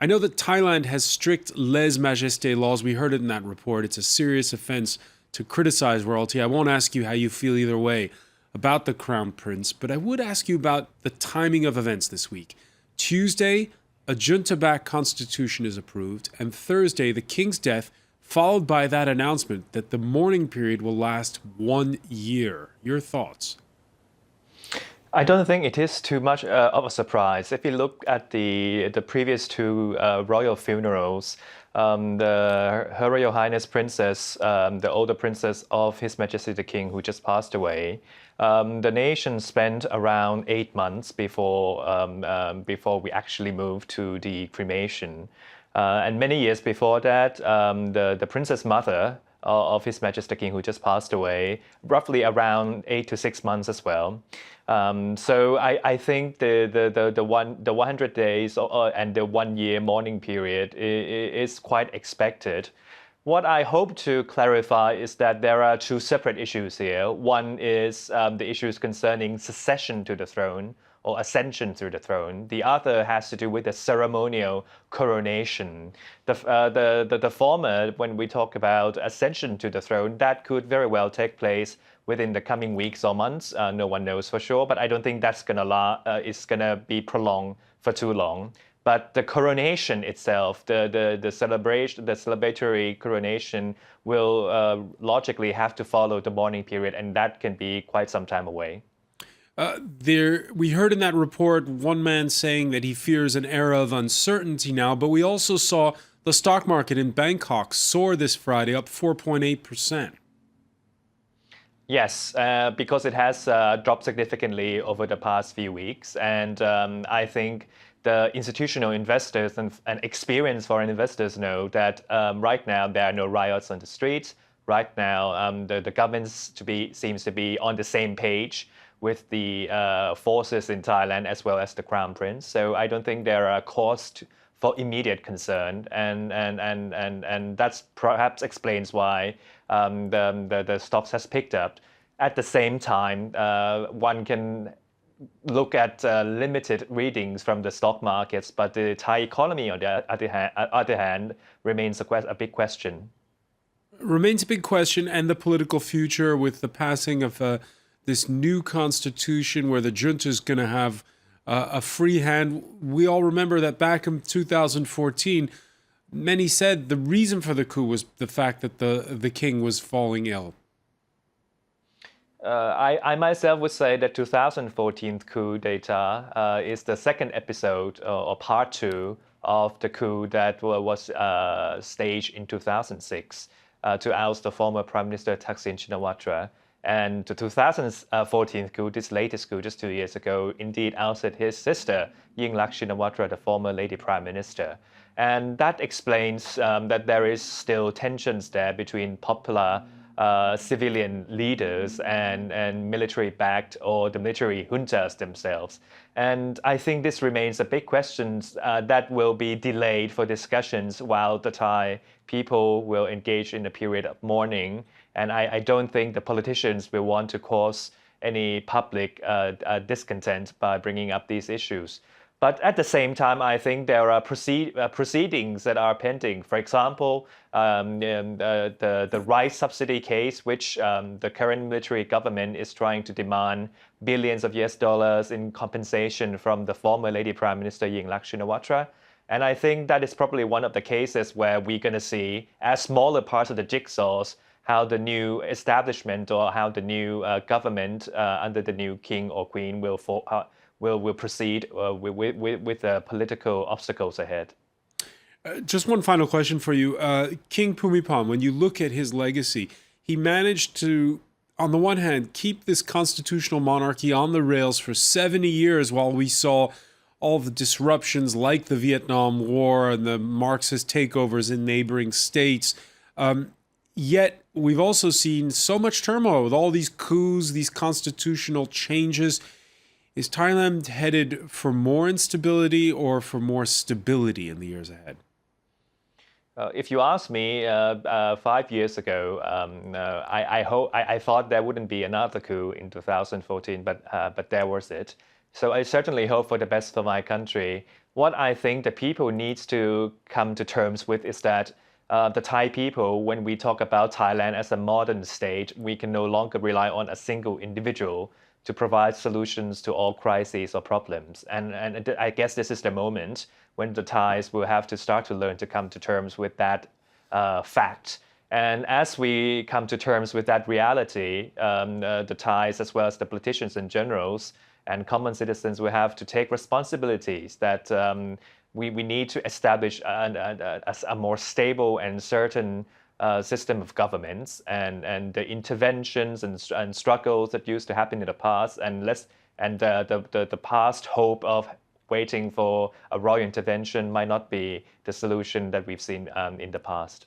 I know that Thailand has strict lèse-majesté laws. We heard it in that report. It's a serious offense to criticize royalty. I won't ask you how you feel either way about the Crown Prince, but I would ask you about the timing of events this week. Tuesday, a junta-backed constitution is approved, and Thursday, the king's death, followed by that announcement that the mourning period will last 1 year. Your thoughts? I don't think it is too much of a surprise. If you look at the previous two royal funerals, Her Royal Highness Princess, the older princess of His Majesty the King, who just passed away, the nation spent around 8 months before we actually moved to the cremation. And many years before that, the princess mother of His Majesty the King, who just passed away, roughly around 8 to 6 months as well. So I think the 100 days and the 1 year mourning period is quite expected. What I hope to clarify is that there are two separate issues here. One is the issues concerning succession to the throne or ascension to the throne. The other has to do with the ceremonial coronation. The former, when we talk about ascension to the throne, that could very well take place within the coming weeks or months. No one knows for sure, but I don't think that's it's gonna be prolonged for too long. But the coronation itself, the celebration, the celebratory coronation will logically have to follow the mourning period, and that can be quite some time away. We heard in that report one man saying that he fears an era of uncertainty now, but we also saw the stock market in Bangkok soar this Friday, up 4.8%. Yes, because it has dropped significantly over the past few weeks. And I think the institutional investors and experienced foreign investors know that right now there are no riots on the streets. Right now, the government seems to be on the same page with the forces in Thailand as well as the Crown Prince. So I don't think there are cause for immediate concern, and that's perhaps explains why the stocks has picked up. At the same time, one can look at limited readings from the stock markets, but the Thai economy, on the other hand, remains a big question. Remains a big question, and the political future with the passing of this new constitution where the junta is going to have a free hand. We all remember that back in 2014, many said the reason for the coup was the fact that the king was falling ill. I myself would say that 2014 coup d'etat is the second episode or part two of the coup that was staged in 2006 to oust the former Prime Minister Thaksin Shinawatra. And the 2014 coup, this latest coup just 2 years ago, indeed ousted his sister, Yingluck Shinawatra, the former Lady Prime Minister. And that explains that there is still tensions there between popular civilian leaders and military-backed or the military juntas themselves. And I think this remains a big question that will be delayed for discussions while the Thai people will engage in a period of mourning. And I don't think the politicians will want to cause any public discontent by bringing up these issues. But at the same time, I think there are proceedings that are pending. For example, the rice subsidy case, which the current military government is trying to demand billions of US dollars in compensation from the former Lady Prime Minister Yingluck Shinawatra. And I think that is probably one of the cases where we're going to see, as smaller parts of the jigsaws, how the new establishment or how the new government under the new king or queen will proceed with the political obstacles ahead. Just one final question for you. King Bhumibol, when you look at his legacy, he managed to, on the one hand, keep this constitutional monarchy on the rails for 70 years while we saw all the disruptions like the Vietnam War and the Marxist takeovers in neighboring states. Yet we've also seen so much turmoil with all these coups, these constitutional changes. Is Thailand headed for more instability or for more stability in the years ahead? If you ask me, 5 years ago, I thought there wouldn't be another coup in 2014, but there was it. So I certainly hope for the best for my country. What I think the people needs to come to terms with is that the Thai people, when we talk about Thailand as a modern state, we can no longer rely on a single individual to provide solutions to all crises or problems. And I guess this is the moment when the Thais will have to start to learn to come to terms with that fact. And as we come to terms with that reality, the Thais, as well as the politicians and generals and common citizens, will have to take responsibilities that we need to establish a more stable and certain system of governments, and the interventions and struggles that used to happen in the past, and the past hope of waiting for a royal intervention might not be the solution that we've seen in the past.